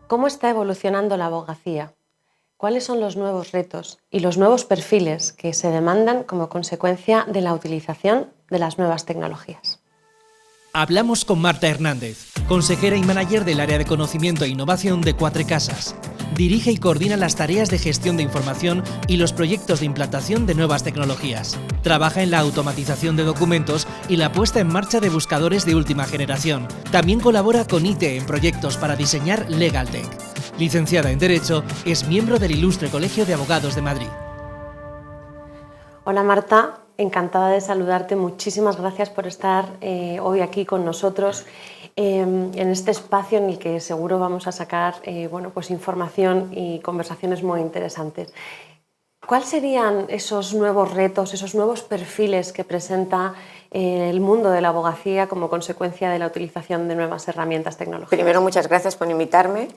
¿Cómo está evolucionando la abogacía? ¿Cuáles son los nuevos retos y los nuevos perfiles que se demandan como consecuencia de la utilización de las nuevas tecnologías? Hablamos con Marta Hernández, consejera y manager del área de conocimiento e innovación de Quatre Casas. Dirige y coordina las tareas de gestión de información y los proyectos de implantación de nuevas tecnologías. Trabaja en la automatización de documentos y la puesta en marcha de buscadores de última generación. También colabora con IT en proyectos para diseñar LegalTech. Licenciada en Derecho, es miembro del Ilustre Colegio de Abogados de Madrid. Hola Marta, encantada de saludarte. Muchísimas gracias por estar hoy aquí con nosotros en este espacio en el que seguro vamos a sacar pues información y conversaciones muy interesantes. ¿Cuáles serían esos nuevos retos, esos nuevos perfiles que presenta el mundo de la abogacía como consecuencia de la utilización de nuevas herramientas tecnológicas? Primero, muchas gracias por invitarme.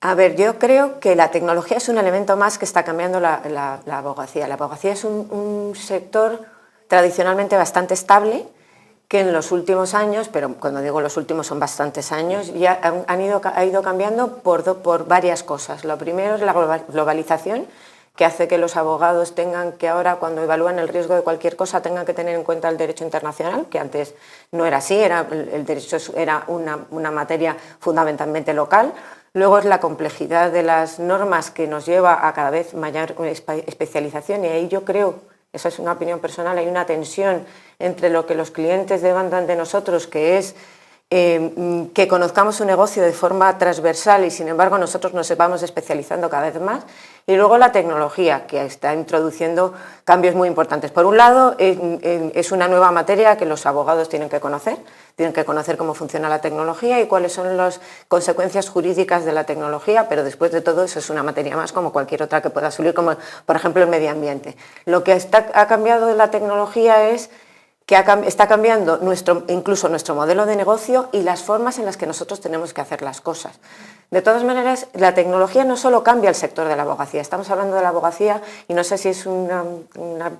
A ver, yo creo que la tecnología es un elemento más que está cambiando la abogacía. La abogacía es un sector tradicionalmente bastante estable, que en los últimos años, pero cuando digo los últimos son bastantes años, ya ha ido cambiando por varias cosas. Lo primero es la globalización, que hace que los abogados tengan que ahora, cuando evalúan el riesgo de cualquier cosa, tengan que tener en cuenta el derecho internacional, que antes no era así, el derecho era una materia fundamentalmente local. Luego es la complejidad de las normas que nos lleva a cada vez mayor especialización, y ahí yo creo, eso es una opinión personal, hay una tensión entre lo que los clientes demandan de nosotros, que es que conozcamos su negocio de forma transversal y sin embargo nosotros nos vamos especializando cada vez más, y luego la tecnología, que está introduciendo cambios muy importantes. Por un lado, es una nueva materia que los abogados tienen que conocer cómo funciona la tecnología y cuáles son las consecuencias jurídicas de la tecnología, pero después de todo eso es una materia más como cualquier otra que pueda surgir, como por ejemplo el medio ambiente. Lo que ha cambiado de la tecnología es que está cambiando incluso nuestro modelo de negocio y las formas en las que nosotros tenemos que hacer las cosas. De todas maneras, la tecnología no solo cambia el sector de la abogacía, estamos hablando de la abogacía y no sé si es un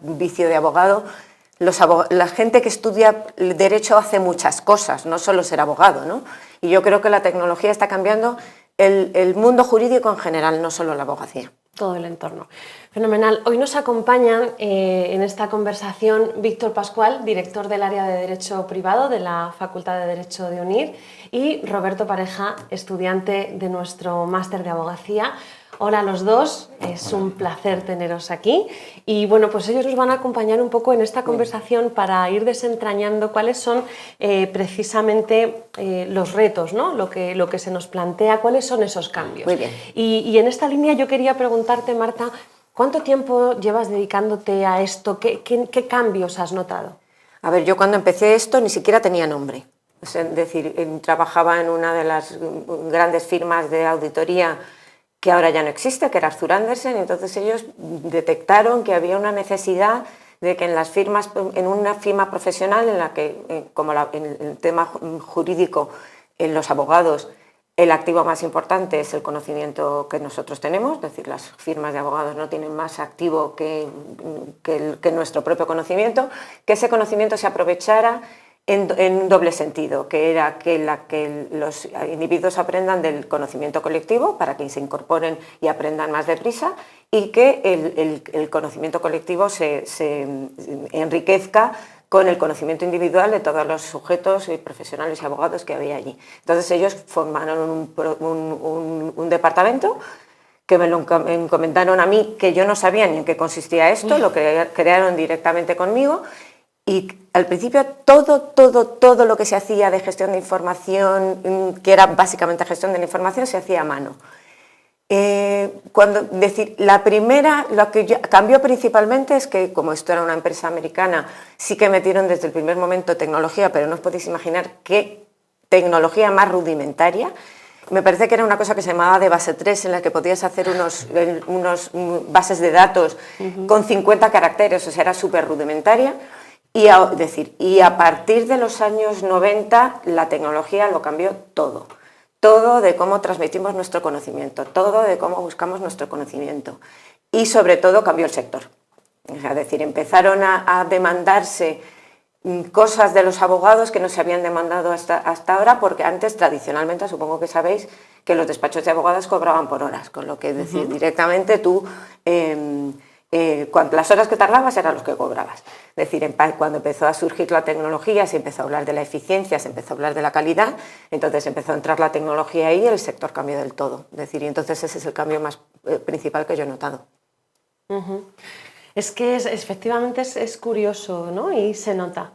vicio de abogado. La gente que estudia Derecho hace muchas cosas, no solo ser abogado, ¿no? Y yo creo que la tecnología está cambiando el mundo jurídico en general, no solo la abogacía. Todo el entorno. Fenomenal. Hoy nos acompañan en esta conversación Víctor Pascual, director del área de Derecho Privado de la Facultad de Derecho de UNIR, y Roberto Pareja, estudiante de nuestro máster de abogacía. Hola a los dos, es un placer teneros aquí y bueno, pues ellos nos van a acompañar un poco en esta conversación para ir desentrañando cuáles son precisamente los retos, ¿no? Lo que se nos plantea, cuáles son esos cambios. Muy bien. Y en esta línea yo quería preguntarte, Marta, ¿cuánto tiempo llevas dedicándote a esto? ¿Qué cambios has notado? A ver, yo cuando empecé esto ni siquiera tenía nombre. Es decir, trabajaba en una de las grandes firmas de auditoría que ahora ya no existe, que era Arthur Andersen, y entonces ellos detectaron que había una necesidad de que en las firmas, en una firma profesional en la que, como en el tema jurídico, en los abogados, el activo más importante es el conocimiento que nosotros tenemos, es decir, las firmas de abogados no tienen más activo que nuestro propio conocimiento, que ese conocimiento se aprovechara en un doble sentido, que era que los individuos aprendan del conocimiento colectivo para que se incorporen y aprendan más deprisa, y que el conocimiento colectivo se enriquezca con el conocimiento individual de todos los sujetos y profesionales y abogados que había allí. Entonces ellos formaron un departamento que me lo encomendaron a mí, que yo no sabía ni en qué consistía esto, lo crearon directamente conmigo. Y al principio todo lo que se hacía de gestión de información, que era básicamente gestión de la información, se hacía a mano. Lo que cambió principalmente es que, como esto era una empresa americana, sí que metieron desde el primer momento tecnología, pero no os podéis imaginar qué tecnología más rudimentaria. Me parece que era una cosa que se llamaba de base 3, en la que podías hacer unos bases de datos con 50 caracteres, o sea, era súper rudimentaria. Y a partir de los años 90 la tecnología lo cambió todo. Todo de cómo transmitimos nuestro conocimiento, todo de cómo buscamos nuestro conocimiento. Y sobre todo cambió el sector. Es decir, empezaron a demandarse cosas de los abogados que no se habían demandado hasta ahora, porque antes, tradicionalmente, supongo que sabéis, que los despachos de abogados cobraban por horas, con lo que decir, directamente tú, las horas que tardabas eran los que cobrabas. Es decir, cuando empezó a surgir la tecnología, se empezó a hablar de la eficiencia, se empezó a hablar de la calidad, entonces empezó a entrar la tecnología ahí y el sector cambió del todo. Es decir, y entonces ese es el cambio más principal que yo he notado. Es que efectivamente es curioso, ¿no? Y se nota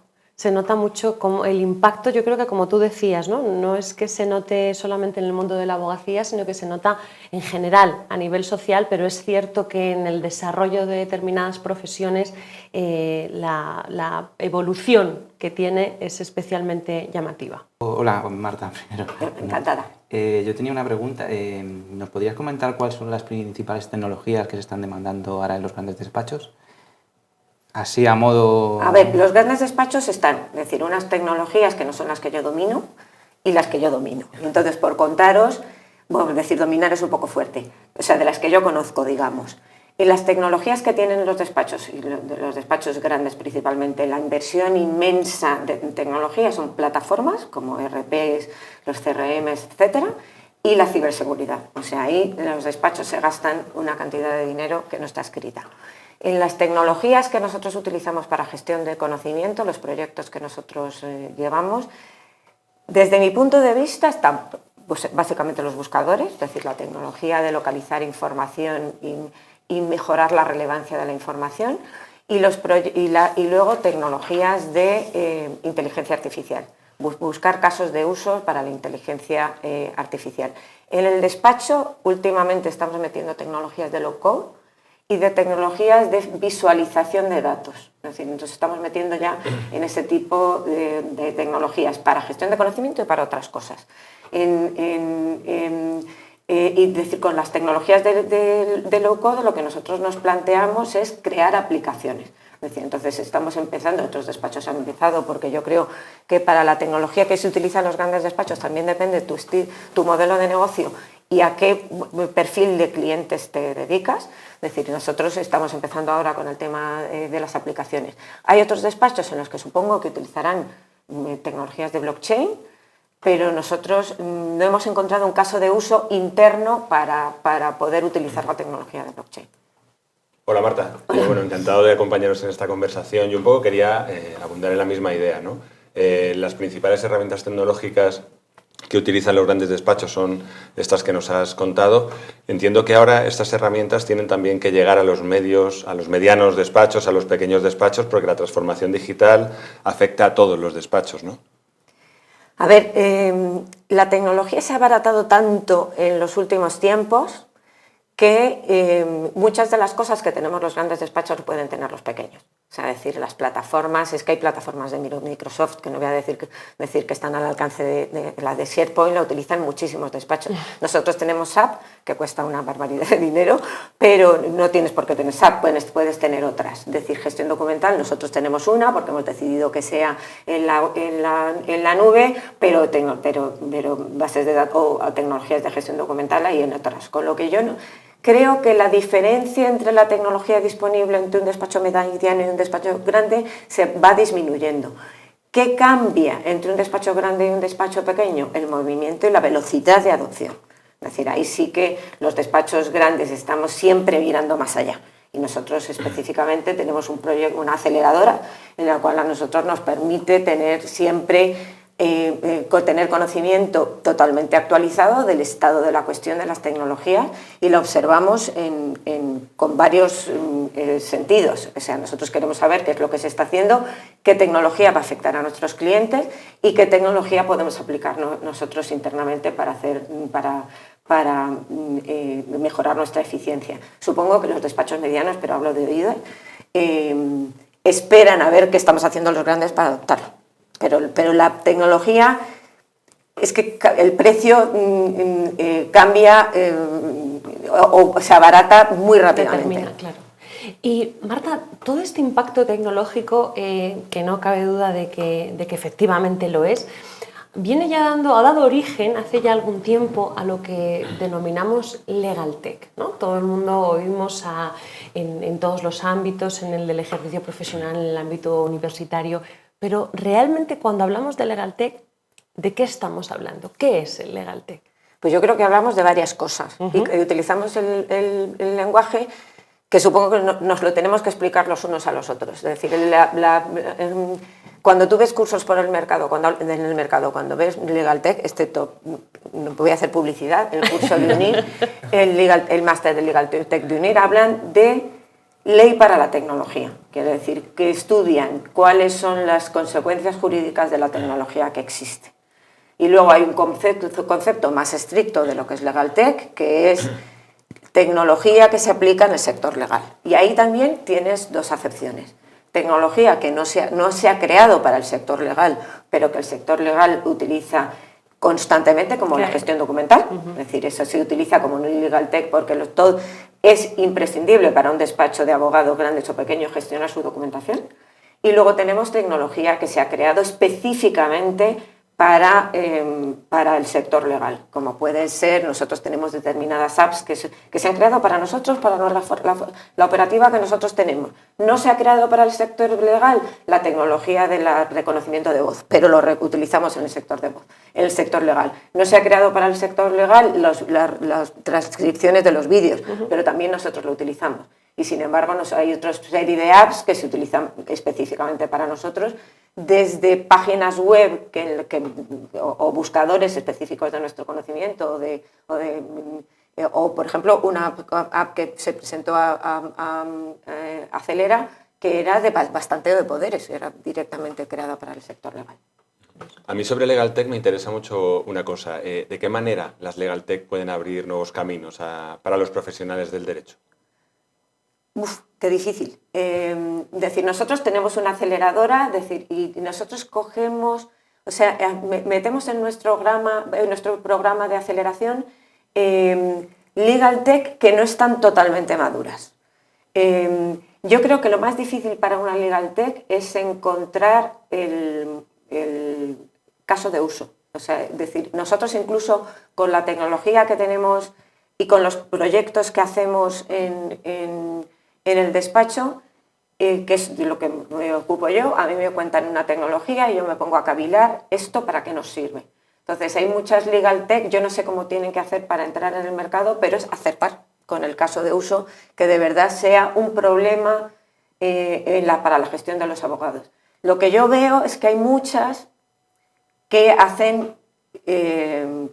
mucho como el impacto, yo creo que como tú decías, no es que se note solamente en el mundo de la abogacía, sino que se nota en general, a nivel social, pero es cierto que en el desarrollo de determinadas profesiones la evolución que tiene es especialmente llamativa. Hola, Marta, primero. Encantada. Yo tenía una pregunta. ¿Nos podrías comentar cuáles son las principales tecnologías que se están demandando ahora en los grandes despachos? Así a modo... A ver, los grandes despachos están, es decir, unas tecnologías que no son las que yo domino y las que yo domino. Entonces, por contaros, bueno, decir dominar es un poco fuerte, o sea, de las que yo conozco, digamos. Y las tecnologías que tienen los despachos, y los despachos grandes principalmente, la inversión inmensa de tecnología son plataformas como ERPs, los CRMs, etcétera, y la ciberseguridad. O sea, ahí los despachos se gastan una cantidad de dinero que no está escrita. En las tecnologías que nosotros utilizamos para gestión de conocimiento, los proyectos que nosotros llevamos, desde mi punto de vista están pues, básicamente los buscadores, es decir, la tecnología de localizar información y mejorar la relevancia de la información, y luego tecnologías de inteligencia artificial, buscar casos de uso para la inteligencia artificial. En el despacho últimamente estamos metiendo tecnologías de low-code y de tecnologías de visualización de datos. Es decir, entonces estamos metiendo ya en ese tipo de tecnologías para gestión de conocimiento y para otras cosas. Y decir, con las tecnologías de low code lo que nosotros nos planteamos es crear aplicaciones. Es decir, entonces estamos empezando, otros despachos han empezado, porque yo creo que para la tecnología que se utiliza en los grandes despachos también depende tu modelo de negocio y a qué perfil de clientes te dedicas. Es decir, nosotros estamos empezando ahora con el tema de las aplicaciones. Hay otros despachos en los que supongo que utilizarán tecnologías de blockchain, pero nosotros no hemos encontrado un caso de uso interno para poder utilizar la tecnología de blockchain. Hola Marta, bueno, encantado de acompañarnos en esta conversación. Yo un poco quería abundar en la misma idea, ¿no? Las principales herramientas tecnológicas que utilizan los grandes despachos son estas que nos has contado. Entiendo que ahora estas herramientas tienen también que llegar a los medios, a los medianos despachos, a los pequeños despachos, porque la transformación digital afecta a todos los despachos, ¿no? A ver, la tecnología se ha abaratado tanto en los últimos tiempos que muchas de las cosas que tenemos los grandes despachos pueden tener los pequeños. O sea, decir, las plataformas, es que hay plataformas de Microsoft, que no voy a decir que están al alcance de la de SharePoint, la utilizan muchísimos despachos. Nosotros tenemos SAP, que cuesta una barbaridad de dinero, pero no tienes por qué tener SAP, puedes tener otras. Es decir, gestión documental, nosotros tenemos una, porque hemos decidido que sea en la nube, pero bases de datos o tecnologías de gestión documental hay en otras. Con lo que yo no... Creo que la diferencia entre la tecnología disponible entre un despacho mediano y un despacho grande se va disminuyendo. ¿Qué cambia entre un despacho grande y un despacho pequeño? El movimiento y la velocidad de adopción. Es decir, ahí sí que los despachos grandes estamos siempre mirando más allá. Y nosotros específicamente tenemos un proyecto, una aceleradora, en la cual a nosotros nos permite tener siempre... tener conocimiento totalmente actualizado del estado de la cuestión de las tecnologías y lo observamos con varios sentidos. O sea, nosotros queremos saber qué es lo que se está haciendo, qué tecnología va a afectar a nuestros clientes y qué tecnología podemos aplicar nosotros internamente para mejorar nuestra eficiencia. Supongo que los despachos medianos, pero hablo de oído, esperan a ver qué estamos haciendo los grandes para adoptarlo. Pero la tecnología, es que el precio cambia o se abarata muy rápidamente. Determina, claro. Y Marta, todo este impacto tecnológico, que no cabe duda de que efectivamente lo es, ha dado origen hace ya algún tiempo a lo que denominamos legal tech, ¿no? Todo el mundo oímos en todos los ámbitos, en el del ejercicio profesional, en el ámbito universitario, Pero realmente cuando hablamos de LegalTech, ¿de qué estamos hablando? ¿Qué es el LegalTech? Pues yo creo que hablamos de varias cosas y utilizamos el lenguaje que supongo que nos lo tenemos que explicar los unos a los otros. Es decir, cuando tú ves cursos por el mercado, cuando ves LegalTech, excepto, voy a hacer publicidad, el curso de UNIR, el máster de LegalTech de UNIR, hablan de ley para la tecnología. Quiere decir que estudian cuáles son las consecuencias jurídicas de la tecnología que existe. Y luego hay un concepto más estricto de lo que es LegalTech, que es tecnología que se aplica en el sector legal. Y ahí también tienes dos acepciones. Tecnología que no se ha creado para el sector legal, pero que el sector legal utiliza constantemente, como la gestión documental. Es decir, eso se utiliza como un LegalTech porque todo es imprescindible para un despacho de abogados grandes o pequeños gestionar su documentación. Y luego tenemos tecnología que se ha creado específicamente para el sector legal, como puede ser, nosotros tenemos determinadas apps que se han creado para nosotros, para la operativa que nosotros tenemos. No se ha creado para el sector legal la tecnología del reconocimiento de voz, pero lo utilizamos en el sector de voz, en el sector legal. No se ha creado para el sector legal las transcripciones de los vídeos, pero también nosotros lo utilizamos. Y sin embargo hay otra serie de apps que se utilizan específicamente para nosotros, desde páginas web o buscadores específicos de nuestro conocimiento o por ejemplo una app que se presentó a Acelera, que era de bastante de poderes, era directamente creada para el sector legal. A mí sobre LegalTech me interesa mucho una cosa, ¿de qué manera las LegalTech pueden abrir nuevos caminos para los profesionales del derecho? Qué difícil. Nosotros tenemos una aceleradora, y nosotros cogemos, metemos en nuestro programa de aceleración LegalTech que no están totalmente maduras. Yo creo que lo más difícil para una LegalTech es encontrar el caso de uso. Nosotros incluso con la tecnología que tenemos y con los proyectos que hacemos en el despacho, que es de lo que me ocupo yo, a mí me cuentan una tecnología y yo me pongo a cavilar esto para qué nos sirve. Entonces hay muchas LegalTech, yo no sé cómo tienen que hacer para entrar en el mercado, pero es acertar con el caso de uso que de verdad sea un problema para la gestión de los abogados. Lo que yo veo es que hay muchas que hacen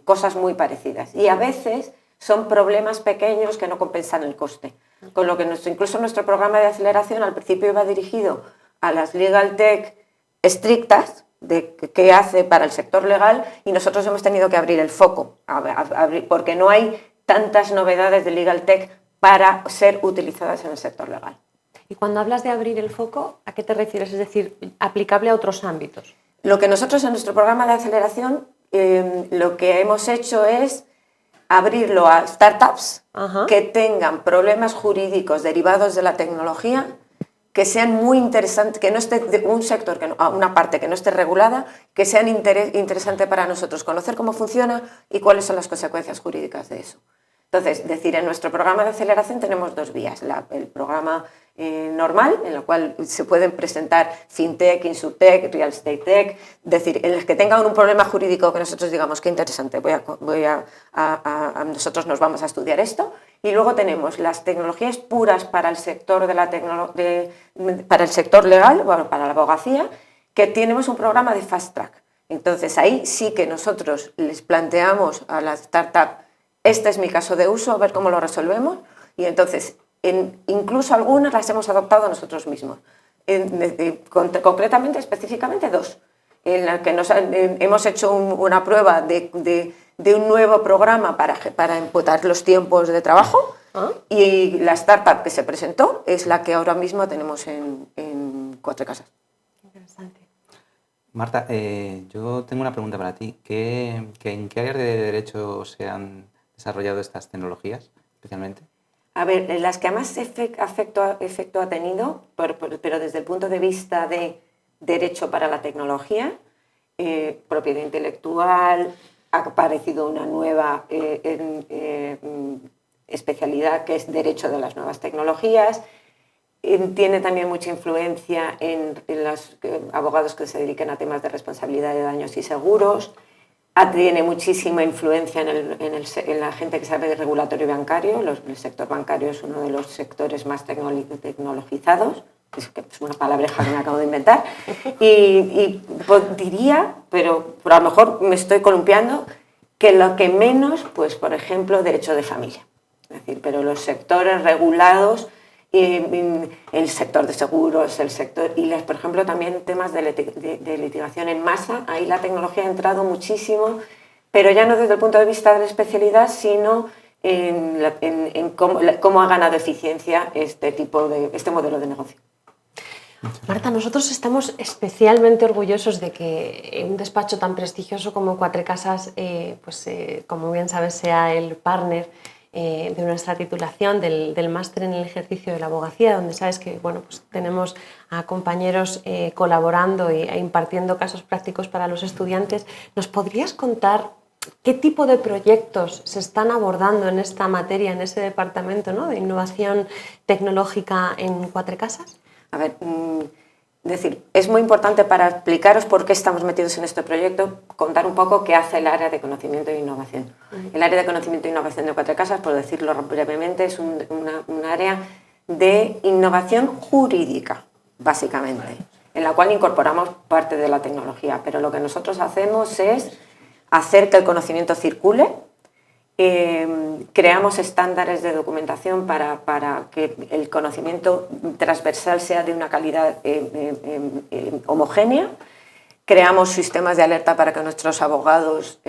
cosas muy parecidas y a veces son problemas pequeños que no compensan el coste. Con lo que incluso nuestro programa de aceleración al principio iba dirigido a las LegalTech estrictas, que hace para el sector legal, y nosotros hemos tenido que abrir el foco, porque no hay tantas novedades de LegalTech para ser utilizadas en el sector legal. Y cuando hablas de abrir el foco, ¿a qué te refieres? Es decir, aplicable a otros ámbitos. Lo que nosotros en nuestro programa de aceleración lo que hemos hecho es abrirlo a startups que tengan problemas jurídicos derivados de la tecnología, que sean muy interesantes, que no esté un sector, una parte que no esté regulada, que sean interesante para nosotros conocer cómo funciona y cuáles son las consecuencias jurídicas de eso. Entonces, en nuestro programa de aceleración tenemos dos vías. El programa normal, en el cual se pueden presentar FinTech, InsurTech, Real Estate Tech, en el que tengan un problema jurídico que nosotros digamos qué interesante, nosotros nos vamos a estudiar esto. Y luego tenemos las tecnologías puras para el sector para el sector legal, para la abogacía, que tenemos un programa de Fast Track. Entonces ahí sí que nosotros les planteamos a la startup: este es mi caso de uso, a ver cómo lo resolvemos. Y entonces, incluso algunas las hemos adoptado nosotros mismos. Concretamente, específicamente dos, en la que hemos hecho una prueba de un nuevo programa para imputar los tiempos de trabajo, y la startup que se presentó es la que ahora mismo tenemos en Cuatro Casas. Interesante. Marta, yo tengo una pregunta para ti. ¿En qué áreas de derecho se han desarrollado estas tecnologías especialmente? A ver, las que más efecto ha tenido, pero desde el punto de vista de derecho para la tecnología, propiedad intelectual, ha aparecido una nueva especialidad que es derecho de las nuevas tecnologías, tiene también mucha influencia en los abogados que se dediquen a temas de responsabilidad de daños y seguros, tiene muchísima influencia en la gente que sabe de regulatorio bancario. El sector bancario es uno de los sectores más tecnologizados, es una palabreja que me acabo de inventar, y diría, pero a lo mejor me estoy columpiando, que lo que menos, pues por ejemplo, derecho de familia. Es decir, pero los sectores regulados, el sector de seguros, el sector, y por ejemplo también temas de litigación en masa, ahí la tecnología ha entrado muchísimo, pero ya no desde el punto de vista de la especialidad, sino en cómo ha ganado eficiencia este modelo de negocio. Marta, nosotros estamos especialmente orgullosos de que un despacho tan prestigioso como Quatre Casas, como bien sabes, sea el partner de nuestra titulación del máster en el ejercicio de la abogacía, donde sabes que pues tenemos a compañeros colaborando e impartiendo casos prácticos para los estudiantes. ¿Nos podrías contar qué tipo de proyectos se están abordando en esta materia, en ese departamento, ¿no?, de innovación tecnológica en Quatre Casas? A ver, es muy importante para explicaros por qué estamos metidos en este proyecto, contar un poco qué hace el área de conocimiento e innovación. El área de conocimiento e innovación de Quatre Casas, por decirlo brevemente, es un área de innovación jurídica, básicamente, en la cual incorporamos parte de la tecnología, pero lo que nosotros hacemos es hacer que el conocimiento circule. Creamos estándares de documentación para que el conocimiento transversal sea de una calidad homogénea. Creamos sistemas de alerta para que nuestros abogados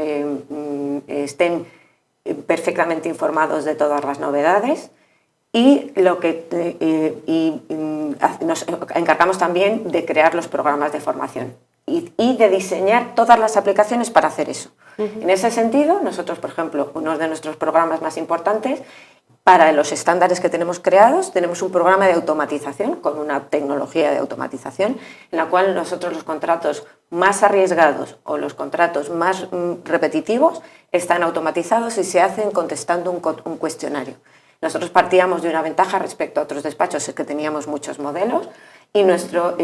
estén perfectamente informados de todas las novedades y nos encargamos también de crear los programas de formación y de diseñar todas las aplicaciones para hacer eso. En ese sentido, nosotros, por ejemplo, uno de nuestros programas más importantes, para los estándares que tenemos creados, tenemos un programa de automatización con una tecnología de automatización en la cual nosotros los contratos más arriesgados o los contratos más repetitivos están automatizados y se hacen contestando un cuestionario. Nosotros partíamos de una ventaja respecto a otros despachos, es que teníamos muchos modelos y nuestros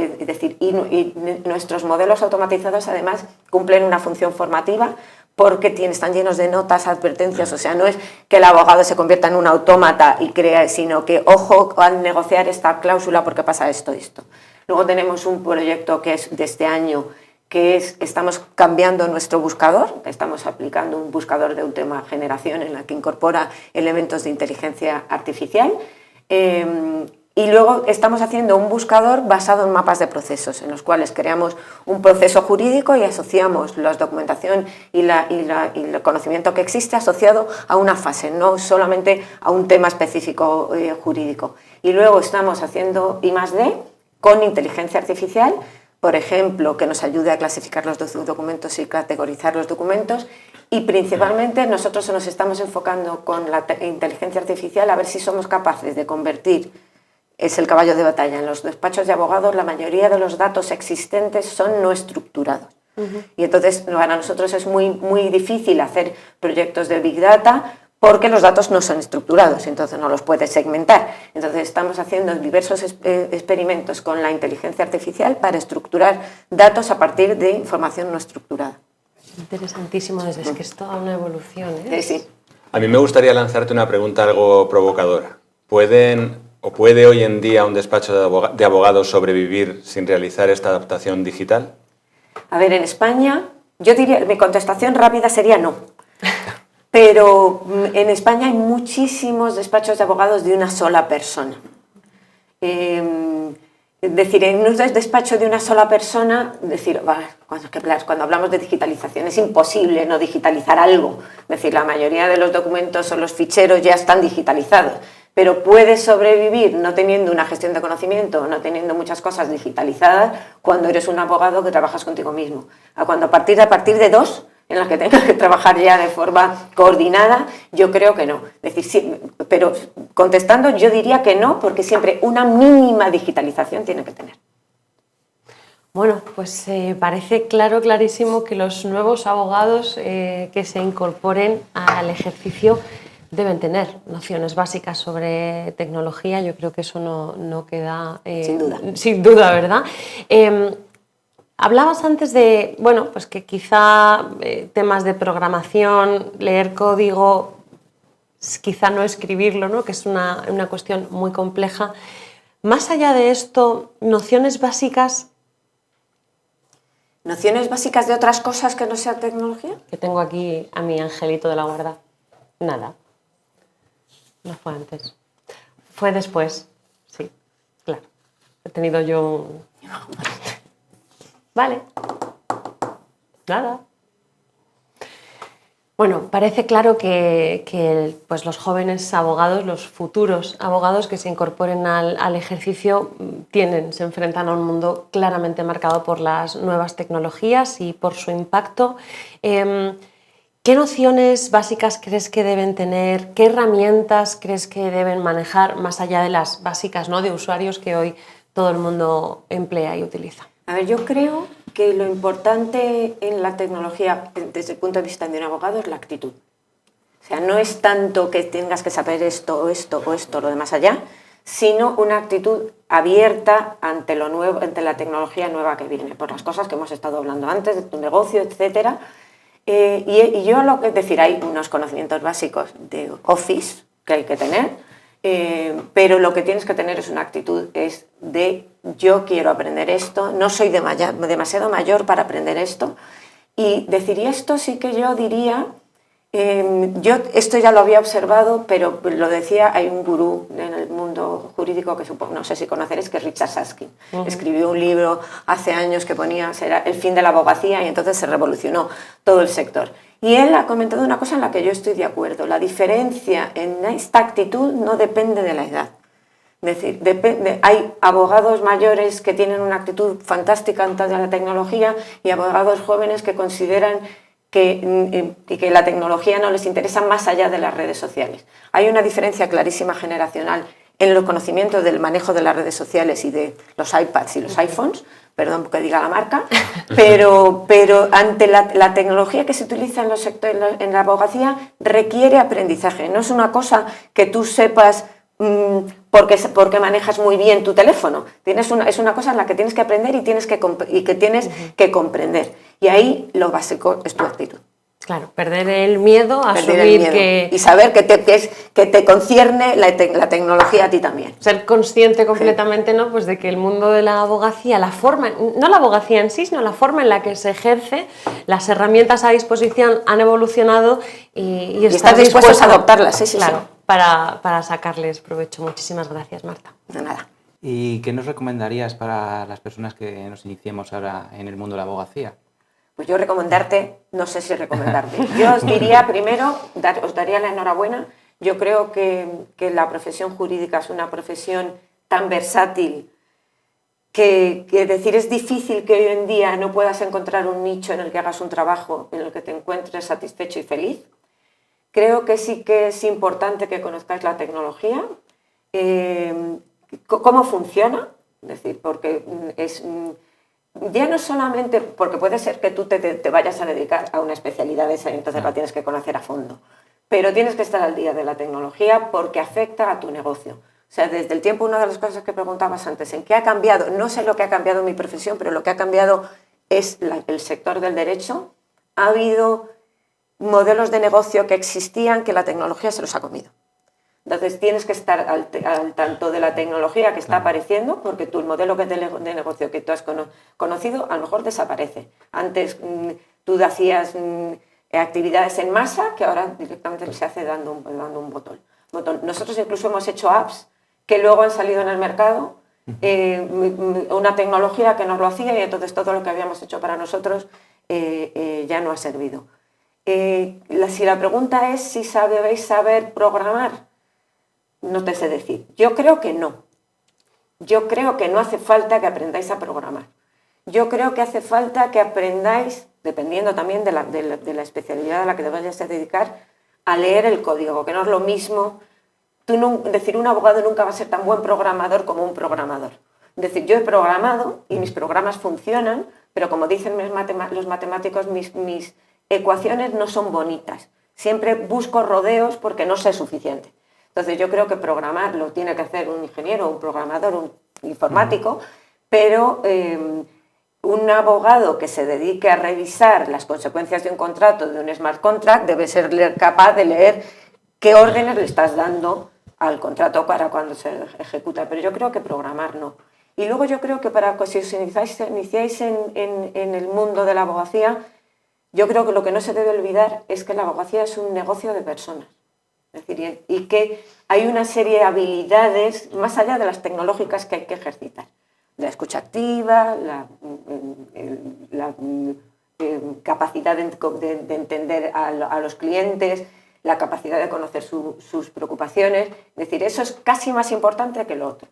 modelos automatizados además cumplen una función formativa porque están llenos de notas, advertencias, o sea, no es que el abogado se convierta en un autómata y crea, sino que, ojo, al negociar esta cláusula porque pasa esto y esto. Luego tenemos un proyecto que es de este año, estamos cambiando nuestro buscador, estamos aplicando un buscador de última generación en la que incorpora elementos de inteligencia artificial. Y luego estamos haciendo un buscador basado en mapas de procesos, en los cuales creamos un proceso jurídico y asociamos la documentación y el conocimiento que existe asociado a una fase, no solamente a un tema específico jurídico. Y luego estamos haciendo I+D con inteligencia artificial, por ejemplo, que nos ayude a clasificar los documentos y categorizar los documentos. Y principalmente nosotros nos estamos enfocando con la inteligencia artificial a ver si somos capaces de convertir. Es el caballo de batalla. En los despachos de abogados la mayoría de los datos existentes son no estructurados. Y entonces para nosotros es muy difícil hacer proyectos de Big Data porque los datos no son estructurados, entonces no los puedes segmentar. Entonces estamos haciendo diversos experimentos con la inteligencia artificial para estructurar datos a partir de información no estructurada. Interesantísimo, desde que es toda una evolución, ¿eh? Sí. A mí me gustaría lanzarte una pregunta algo provocadora. ¿Puede hoy en día un despacho de abogados sobrevivir sin realizar esta adaptación digital? A ver, en España, yo diría, mi contestación rápida sería no. Pero en España hay muchísimos despachos de abogados de una sola persona. Es decir, en un despacho de una sola persona, cuando hablamos de digitalización es imposible no digitalizar algo. Es decir, la mayoría de los documentos o los ficheros ya están digitalizados. Pero puedes sobrevivir no teniendo una gestión de conocimiento, no teniendo muchas cosas digitalizadas cuando eres un abogado que trabajas contigo mismo. A partir de dos, en las que tengas que trabajar ya de forma coordinada, yo creo que no. Es decir, sí, pero contestando yo diría que no, porque siempre una mínima digitalización tiene que tener. Bueno, pues parece clarísimo que los nuevos abogados que se incorporen al ejercicio deben tener nociones básicas sobre tecnología. Yo creo que eso no queda... Sin duda. Sin duda, ¿verdad? Hablabas antes de, bueno, pues que quizá temas de programación, leer código, quizá no escribirlo, ¿no? Que es una cuestión muy compleja. Más allá de esto, nociones básicas... ¿Nociones básicas de otras cosas que no sea tecnología? Que tengo aquí a mi angelito de la guarda. Nada. No fue antes. Fue después. Sí, claro. He tenido yo un... Vale. Nada. Bueno, parece claro que pues los jóvenes abogados, los futuros abogados que se incorporen al ejercicio se enfrentan a un mundo claramente marcado por las nuevas tecnologías y por su impacto. ¿Qué nociones básicas crees que deben tener? ¿Qué herramientas crees que deben manejar más allá de las básicas, ¿no?, de usuarios que hoy todo el mundo emplea y utiliza? A ver, yo creo que lo importante en la tecnología, desde el punto de vista de un abogado, es la actitud. O sea, no es tanto que tengas que saber esto o esto o esto, lo de más allá, sino una actitud abierta ante lo nuevo, ante la tecnología nueva que viene, por las cosas que hemos estado hablando antes, de tu negocio, etcétera. Y yo lo que decir, hay unos conocimientos básicos de Office que hay que tener, pero lo que tienes que tener es una actitud de yo quiero aprender esto, no soy demasiado mayor para aprender esto, y decir, y esto sí que yo diría, yo esto ya lo había observado, pero lo decía, hay un gurú en el mundo jurídico que no sé si conoceréis, que es Richard Susskind. Escribió un libro hace años que ponía, será el fin de la abogacía, y entonces se revolucionó todo el sector. Y él ha comentado una cosa en la que yo estoy de acuerdo. La diferencia en esta actitud no depende de la edad. Es decir, hay abogados mayores que tienen una actitud fantástica ante la tecnología y abogados jóvenes que consideran que la tecnología no les interesa más allá de las redes sociales. Hay una diferencia clarísima generacional en los conocimientos del manejo de las redes sociales y de los iPads y los iPhones, perdón que diga la marca, pero ante la tecnología que se utiliza en la abogacía requiere aprendizaje. No es una cosa que tú sepas porque manejas muy bien tu teléfono. Es una cosa en la que tienes que aprender y que tienes que comprender. Y ahí lo básico es tu actitud. Claro, perder el miedo, asumir que... Y saber que te concierne la tecnología a ti también. Ser consciente completamente, ¿no?, pues de que el mundo de la abogacía, la forma, no la abogacía en sí, sino la forma en la que se ejerce, las herramientas a disposición han evolucionado y estás dispuestos a adoptarlas, sí, claro, sí. Para sacarles provecho. Muchísimas gracias, Marta. De nada. ¿Y qué nos recomendarías para las personas que nos iniciemos ahora en el mundo de la abogacía? Pues yo no sé si recomendarte. Yo os diría primero, os daría la enhorabuena. Yo creo que la profesión jurídica es una profesión tan versátil que decir, es difícil que hoy en día no puedas encontrar un nicho en el que hagas un trabajo en el que te encuentres satisfecho y feliz. Creo que sí que es importante que conozcáis la tecnología, cómo funciona, es decir, porque ya no solamente porque puede ser que tú te vayas a dedicar a una especialidad esa y entonces la tienes que conocer a fondo, pero tienes que estar al día de la tecnología porque afecta a tu negocio. O sea, desde el tiempo, una de las cosas que preguntabas antes, ¿en qué ha cambiado? No sé lo que ha cambiado en mi profesión, pero lo que ha cambiado es el sector del derecho. Ha habido modelos de negocio que existían que la tecnología se los ha comido. Entonces tienes que estar al tanto de la tecnología que está apareciendo, porque el modelo de negocio que tú has conocido a lo mejor desaparece. Antes tú hacías actividades en masa que ahora directamente se hace dando un botón. Nosotros incluso hemos hecho apps que luego han salido en el mercado, una tecnología que nos lo hacía y entonces todo lo que habíamos hecho para nosotros ya no ha servido. Si la pregunta es si sabéis saber programar, no te sé decir. Yo creo que no. Yo creo que no hace falta que aprendáis a programar. Yo creo que hace falta que aprendáis, dependiendo también de la especialidad a la que te vayas a dedicar, a leer el código, que no es lo mismo. Un abogado nunca va a ser tan buen programador como un programador. Es decir, yo he programado y mis programas funcionan, pero como dicen los matemáticos, mis ecuaciones no son bonitas, siempre busco rodeos porque no sé suficiente. Entonces yo creo que programar lo tiene que hacer un ingeniero, un programador, un informático, pero un abogado que se dedique a revisar las consecuencias de un contrato, de un smart contract, debe ser capaz de leer qué órdenes le estás dando al contrato para cuando se ejecuta. Pero yo creo que programar no. Y luego yo creo que si os iniciáis en el mundo de la abogacía, yo creo que lo que no se debe olvidar es que la abogacía es un negocio de personas. Es decir, y que hay una serie de habilidades, más allá de las tecnológicas, que hay que ejercitar. La escucha activa, la capacidad de entender a los clientes, la capacidad de conocer sus preocupaciones. Es decir, eso es casi más importante que lo otro.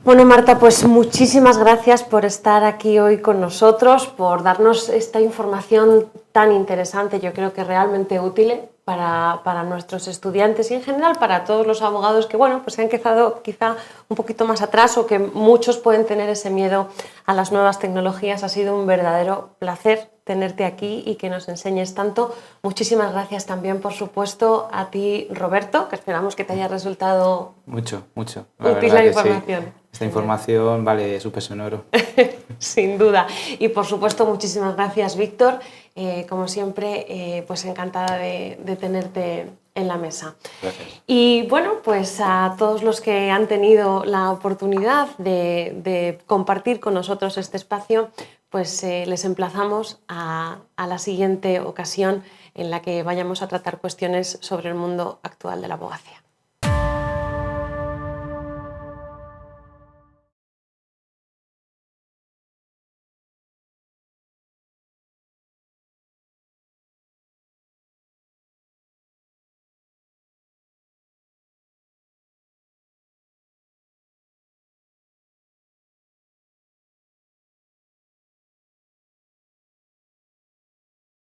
Bueno, Marta, pues muchísimas gracias por estar aquí hoy con nosotros, por darnos esta información tan interesante, yo creo que realmente útil para nuestros estudiantes y en general para todos los abogados que, bueno, pues se han quedado quizá un poquito más atrás o que muchos pueden tener ese miedo a las nuevas tecnologías. Ha sido un verdadero placer tenerte aquí y que nos enseñes tanto. Muchísimas gracias también, por supuesto, a ti, Roberto, que esperamos que te haya resultado mucho útil la información. Sí. Esta información vale su peso en oro. Sin duda. Y por supuesto, muchísimas gracias, Víctor. Como siempre, pues encantada de tenerte en la mesa. Gracias. Y bueno, pues a todos los que han tenido la oportunidad de compartir con nosotros este espacio, pues les emplazamos a la siguiente ocasión en la que vayamos a tratar cuestiones sobre el mundo actual de la abogacía.